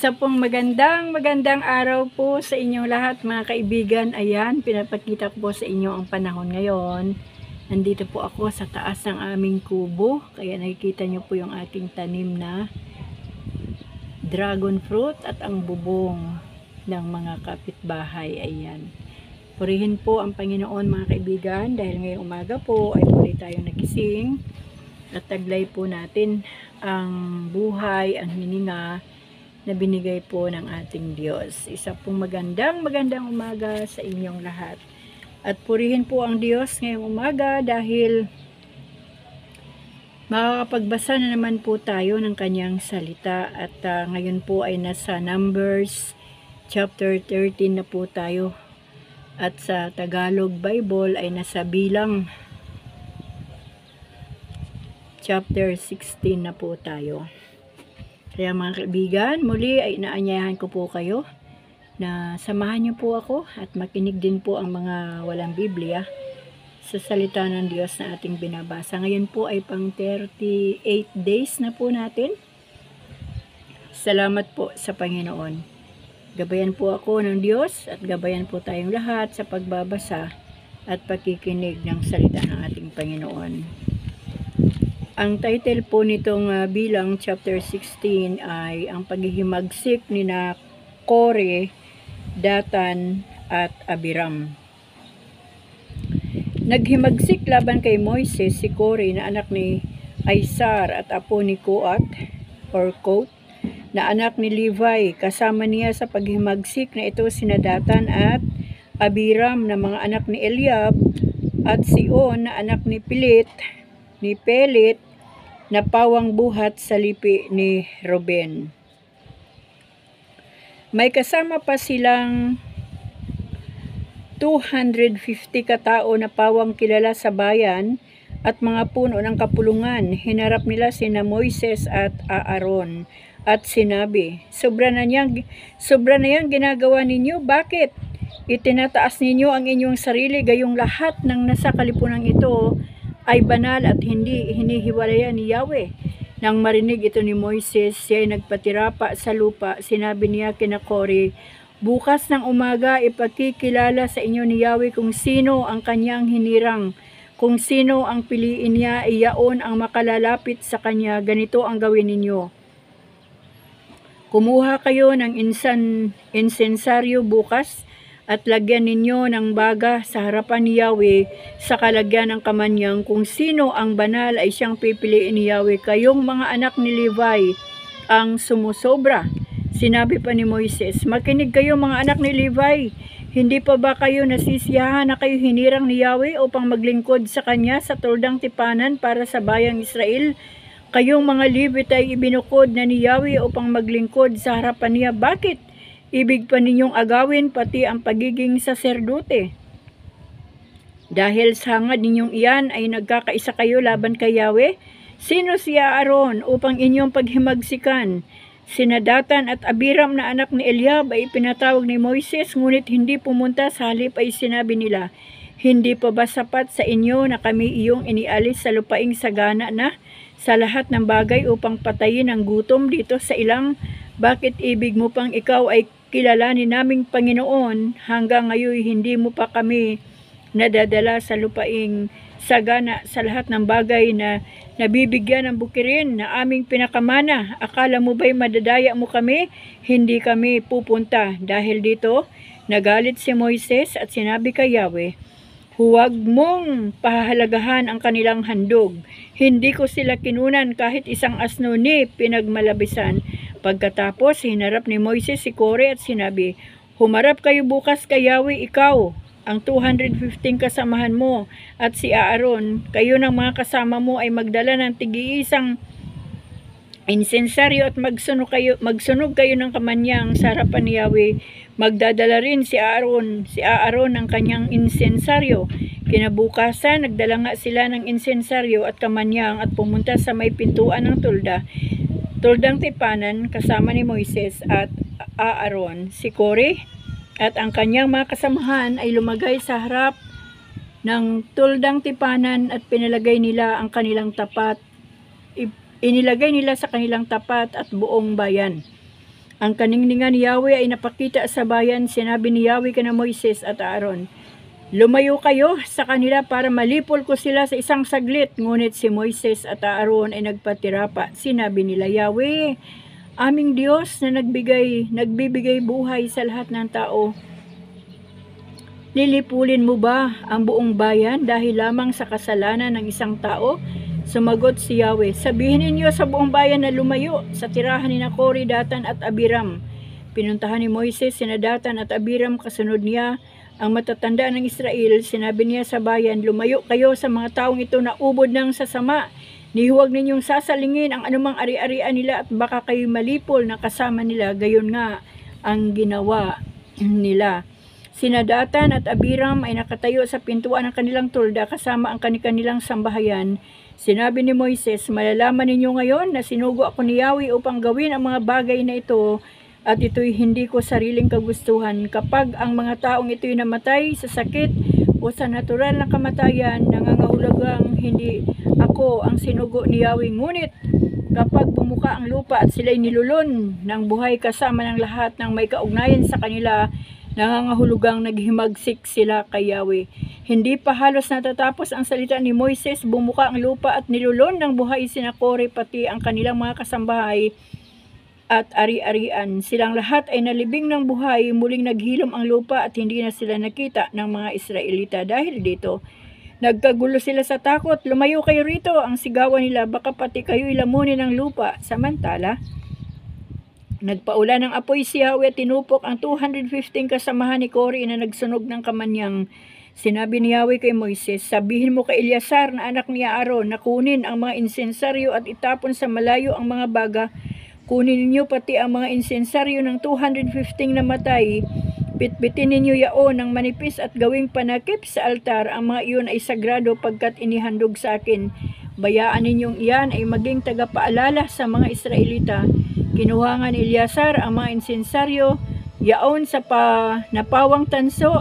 Isa pong magandang araw po sa inyong lahat mga kaibigan. Ayan, pinapakita ko po sa inyo ang panahon ngayon. Nandito po ako sa taas ng aming kubo. Kaya nakikita nyo po yung ating tanim na dragon fruit at ang bubong ng mga kapitbahay. Ayan. Purihin po ang Panginoon mga kaibigan dahil ngayong umaga po ay muli tayong nagising at taglay po natin ang buhay, ang hininga na binigay po ng ating Diyos. Isa pong magandang umaga sa inyong lahat. At purihin po ang Diyos ngayong umaga dahil makakapagbasa na naman po tayo ng kanyang salita. At ngayon po ay nasa Numbers chapter 13 na po tayo. At sa Tagalog Bible ay nasa Bilang chapter 16 na po tayo. Kaya mga kaibigan, muli ay inaanyayahan ko po kayo na samahan niyo po ako at makinig din po ang mga walang Biblia sa salita ng Diyos na ating binabasa. Ngayon po ay pang 38 days na po natin. Salamat po sa Panginoon. Gabayan po ako ng Diyos at gabayan po tayong lahat sa pagbabasa at pakikinig ng salita ng ating Panginoon. Ang title po nitong Bilang chapter 16 ay ang paghihimagsik ni na Kore, Datan at Abiram. Naghimagsik laban kay Moises si Kore na anak ni Aysar at apo ni Koat or Kot na anak ni Levi. Kasama niya sa paghimagsik na ito sina Datan at Abiram na mga anak ni Eliab at Sion na anak ni Pelet na pawang buhat sa lipi ni Ruben. May kasama pa silang 250 katao na pawang kilala sa bayan at mga puno ng kapulungan. Hinarap nila sina Moises at Aaron at sinabi, Sobra na yang ginagawa ninyo. Bakit? Itinataas ninyo ang inyong sarili gayong lahat ng nasa kalipunan ito ay banal at hindi hinihiwalayan ni Yahweh. Nang marinig ito ni Moises, siya ay nagpatirapa sa lupa. Sinabi niya kina Kore, bukas ng umaga ipakikilala sa inyo ni Yahweh kung sino ang kanyang hinirang. Kung sino ang piliin niya, iyaon ang makalalapit sa kanya. Ganito ang gawin ninyo. Kumuha kayo ng insensaryo bukas at lagyan ninyo ng baga sa harapan ni Yahweh sa kalagyan ng kamanyang. Kung sino ang banal ay siyang pipiliin ni Yahweh. Kayong mga anak ni Levi ang sumusobra. Sinabi pa ni Moises, makinig kayo mga anak ni Levi. Hindi pa ba kayo nasisiyahan na kayo hinirang ni Yahweh upang maglingkod sa kanya sa tuldang tipanan para sa bayang Israel? Kayong mga Levite ay ibinukod na ni Yahweh upang maglingkod sa harapan niya. Bakit? Ibig pa ninyong agawin pati ang pagiging saserdote. Dahil sa hangad ninyong iyan ay nagkakaisa kayo laban kay Yahweh. Sino si Aaron upang inyong paghimagsikan? Sina Datan at Abiram na anak ni Eliab ay pinatawag ni Moises, ngunit hindi pumunta. Sa halip ay sinabi nila, hindi pa ba sapat sa inyo na kami iyong inialis sa lupaing sagana na sa lahat ng bagay upang patayin ang gutom dito sa ilang? Bakit ibig mo pang ikaw ay kilalanin naming Panginoon? Hanggang ngayon hindi mo pa kami nadadala sa lupaing sagana sa lahat ng bagay na nabibigyan ng bukirin na aming pinakamana. Akala mo ba'y madadaya mo kami? Hindi kami pupunta. Dahil dito, nagalit si Moises at sinabi kay Yahweh, huwag mong pahahalagahan ang kanilang handog. Hindi ko sila kinunan kahit isang asno ni pinagmalabisan. Pagkatapos, hinarap ni Moises si Kore at sinabi, humarap kayo bukas kay Yahweh, ikaw, ang 215 kasamahan mo, at si Aaron. Kayo ng mga kasama mo ay magdala ng tig-iisang insensaryo at magsunog kayo ng kamanyang sa harapan ni Yahweh. Magdadala rin si Aaron ng kanyang insensaryo. Kinabukasan, nagdala nga sila ng insensaryo at kamanyang at pumunta sa may pintuan ng tuldang tipanan kasama ni Moises at Aaron. Si Kore at ang kanyang mga kasamahan ay lumagay sa harap ng tuldang tipanan at inilagay nila sa kanilang tapat at buong bayan. ang kaningningan ni Yahweh ay napakita sa bayan, sinabi ni Yahweh kana Moises at Aaron, lumayo kayo sa kanila para malipol ko sila sa isang saglit. Ngunit si Moises at Aaron ay nagpatira pa. Sinabi nila, Yahweh, aming Diyos na nagbibigay buhay sa lahat ng tao, lilipulin mo ba ang buong bayan dahil lamang sa kasalanan ng isang tao? Sumagot si Yahweh, sabihin ninyo sa buong bayan na lumayo sa tirahan ni Kore, Datan at Abiram. Pinuntahan ni Moises sina Datan at Abiram, kasunod niya ang matatanda ng Israel. Sinabi niya sa bayan, lumayo kayo sa mga taong ito na ubod ng sasama. Nihuwag ninyong sasalingin ang anumang ari-arian nila at baka kayo malipol na kasama nila. Gayon nga ang ginawa nila. Sina Datan at Abiram ay nakatayo sa pintuan ng kanilang tulda kasama ang kanilang sambahayan. Sinabi ni Moises, malalaman ninyo ngayon na sinugo ako ni Yahweh upang gawin ang mga bagay na ito, at ito'y hindi ko sariling kagustuhan. Kapag ang mga taong ito'y namatay sa sakit o sa natural na kamatayan, nangangahulugang hindi ako ang sinugo ni Yahweh. Ngunit kapag bumuka ang lupa at sila'y nilulon ng buhay kasama ng lahat ng may kaugnayan sa kanila, nangangahulugang naghimagsik sila kay Yahweh. Hindi pa halos natatapos ang salita ni Moises, bumuka ang lupa at nilulon ng buhay sina Kore pati ang kanilang mga kasambahay at ari-arian. Silang lahat ay nalibing ng buhay, muling naghilom ang lupa at hindi na sila nakita ng mga Israelita. Dahil dito, nagkagulo sila sa takot, lumayo kayo rito, ang sigawan nila, baka pati kayo ilamunin ng lupa. Samantala, nagpaula ng apoy si Yahweh at tinupok ang 215 kasamahan ni Kore na nagsunog ng kamanyang. Sinabi ni Yahweh kay Moises, sabihin mo kay Eleazar na anak ni Aaron na kunin ang mga insensaryo at itapon sa malayo ang mga baga. Kunin ninyo pati ang mga insensaryo ng 215 na matay. Bitbitin ninyo yaon ng manipis at gawing panakip sa altar. Ang mga iyon ay sagrado pagkat inihandog sa akin. Bayaan ninyong iyan ay maging tagapaalala sa mga Israelita. Kinuha nga ni Eleazar ang mga insensaryo, yaon sa napawang tanso,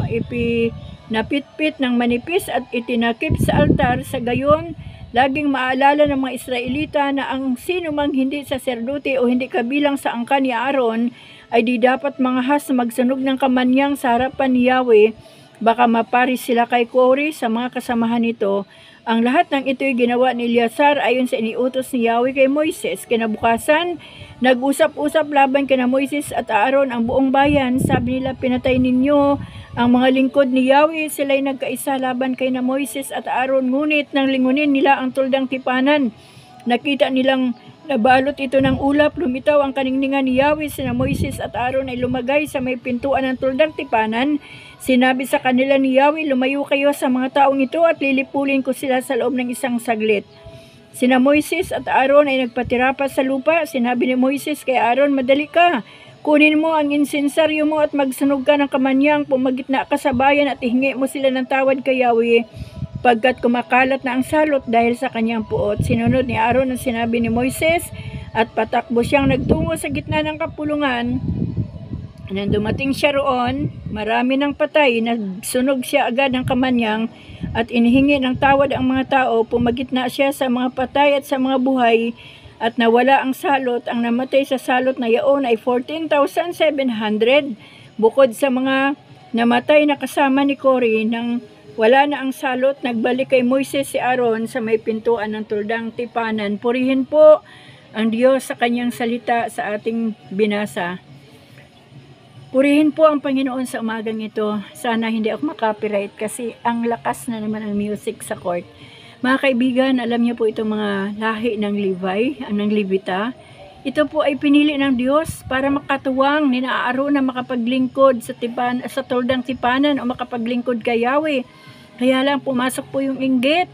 napitpit ng manipis at itinakip sa altar. Sa gayon, laging maalala ng mga Israelita na ang sino mang hindi saserdote o hindi kabilang sa angkan ni Aaron ay di dapat mangahas magsunog ng kamanyang sa harapan ni Yahweh. Baka maparis sila kay Kore sa mga kasamahan nito. Ang lahat ng ito'y ginawa ni Eleazar ayon sa iniutos ni Yahweh kay Moises. Kinabukasan, nag-usap-usap laban kina Moises at Aaron ang buong bayan. Sabi nila, pinatay ninyo ang mga lingkod ni Yahweh. Sila'y nagkaisa laban kay na Moises at Aaron. Ngunit nang lingunin nila ang tuldang tipanan, nakita nilang nabalot ito ng ulap. Lumitaw ang kaningningan ni Yahweh. Sina Moises at Aaron ay lumagay sa may pintuan ng tuldang tipanan. Sinabi sa kanila ni Yahweh, lumayo kayo sa mga taong ito at lilipulin ko sila sa loob ng isang saglit. Sina Moises at Aaron ay nagpatira pa sa lupa. Sinabi ni Moises kay Aaron, madali ka. Kunin mo ang insensaryo mo at magsunog ka ng kamanyang, pumagitna ka sa bayan at ihingi mo sila ng tawad kay Yahweh, pagkat kumakalat na ang salot dahil sa kanyang puot. Sinunod ni Aaron ang sinabi ni Moises at patakbo siyang nagtungo sa gitna ng kapulungan. Nang dumating siya roon, marami ng patay, nagsunog siya agad ng kamanyang at inihingi ng tawad ang mga tao. Pumagitna siya sa mga patay at sa mga buhay at nawala ang salot. Ang namatay sa salot na yaon ay 14,700. Bukod sa mga namatay na kasama ni Kore, nang wala na ang salot, nagbalik kay Moises si Aaron sa may pintuan ng tuldang tipanan. Purihin po ang Diyos sa kanyang salita sa ating binasa. Purihin po ang Panginoon sa umagang ito. Sana hindi ako makapiright kasi ang lakas na naman ang music sa court. Mga kaibigan, alam niyo po itong mga lahi ng Levi, ng Levita. Ito po ay pinili ng Diyos para makatuwang ni Aaron na makapaglingkod sa tuldang tipanan o makapaglingkod kay Yahweh. Kaya lang pumasok po yung inggit.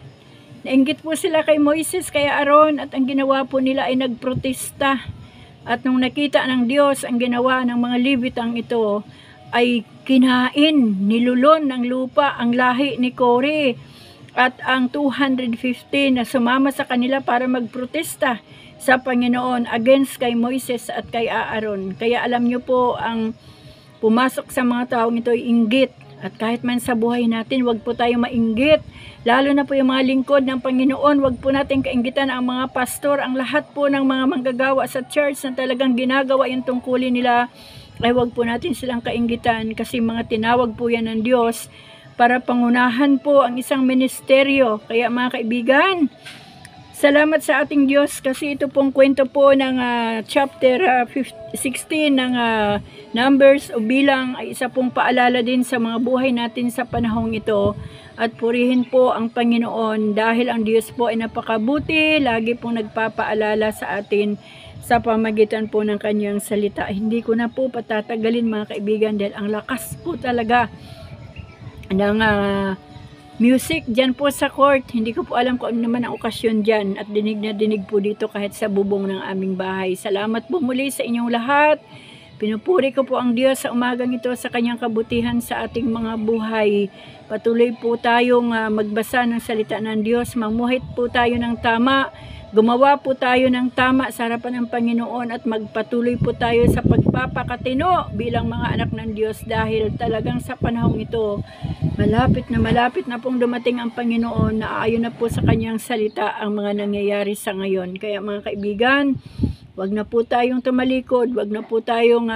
Nainggit po sila kay Moises, kay Aaron, at ang ginawa po nila ay nagprotesta. At nung nakita ng Diyos ang ginawa ng mga Levitang ito, ay kinain, nilulon ng lupa ang lahi ni Kore at ang 215 na sumama sa kanila para magprotesta sa Panginoon against kay Moises at kay Aaron. Kaya alam nyo po, ang pumasok sa mga taong ito ay inggit. At kahit man sa buhay natin, wag po tayo mainggit. Lalo na po yung mga lingkod ng Panginoon, wag po natin kainggitan ang mga pastor, ang lahat po ng mga manggagawa sa church na talagang ginagawa yung tungkulin nila, ay wag po natin silang kainggitan kasi mga tinawag po yan ng Diyos para pangunahan po ang isang ministeryo. Kaya mga kaibigan, salamat sa ating Diyos kasi ito pong kwento po ng chapter 16 ng Numbers o bilang ay isa pong paalala din sa mga buhay natin sa panahong ito. At purihin po ang Panginoon dahil ang Diyos po ay napakabuti, lagi pong nagpapaalala sa atin sa pamagitan po ng kanyang salita. Hindi ko na po patatagalin mga kaibigan dahil ang lakas po talaga ng music dyan po sa court. Hindi ko po alam kung ano naman ang okasyon dyan at dinig na dinig po dito kahit sa bubong ng aming bahay. Salamat po muli sa inyong lahat. Pinupuri ko po ang Diyos sa umagang ito sa kanyang kabutihan sa ating mga buhay. Patuloy po tayong magbasa ng salita ng Diyos. Mamuhit po tayo ng tama. Gumawa po tayo ng tama sa harapan ng Panginoon at magpatuloy po tayo sa pagpapakatino bilang mga anak ng Diyos dahil talagang sa panahong ito malapit na pong dumating ang Panginoon na ayon na po sa kanyang salita ang mga nangyayari sa ngayon. Kaya mga kaibigan, wag na po tayong tumalikod, wag na po tayong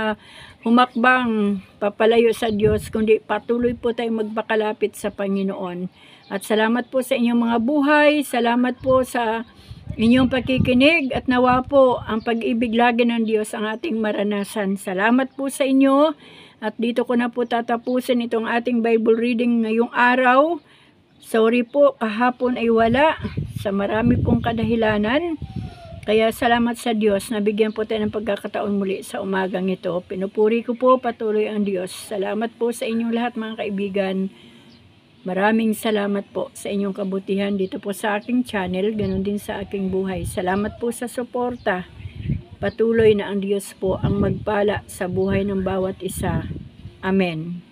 humakbang papalayo sa Diyos, kundi patuloy po tayong magpakalapit sa Panginoon. At salamat po sa inyong mga buhay, salamat po sa inyong pakikinig at nawa po ang pag-ibig lagi ng Diyos ang ating maranasan. Salamat po sa inyo at dito ko na po tatapusin itong ating Bible reading ngayong araw. Sorry po, kahapon ay wala sa marami pong kadahilanan. Kaya salamat sa Diyos na bigyan po tayo ng pagkakataon muli sa umagang ito. Pinupuri ko po patuloy ang Diyos. Salamat po sa inyong lahat mga kaibigan. Maraming salamat po sa inyong kabutihan dito po sa aking channel, ganun din sa aking buhay. Salamat po sa suporta. Patuloy na ang Diyos po ang magpala sa buhay ng bawat isa. Amen.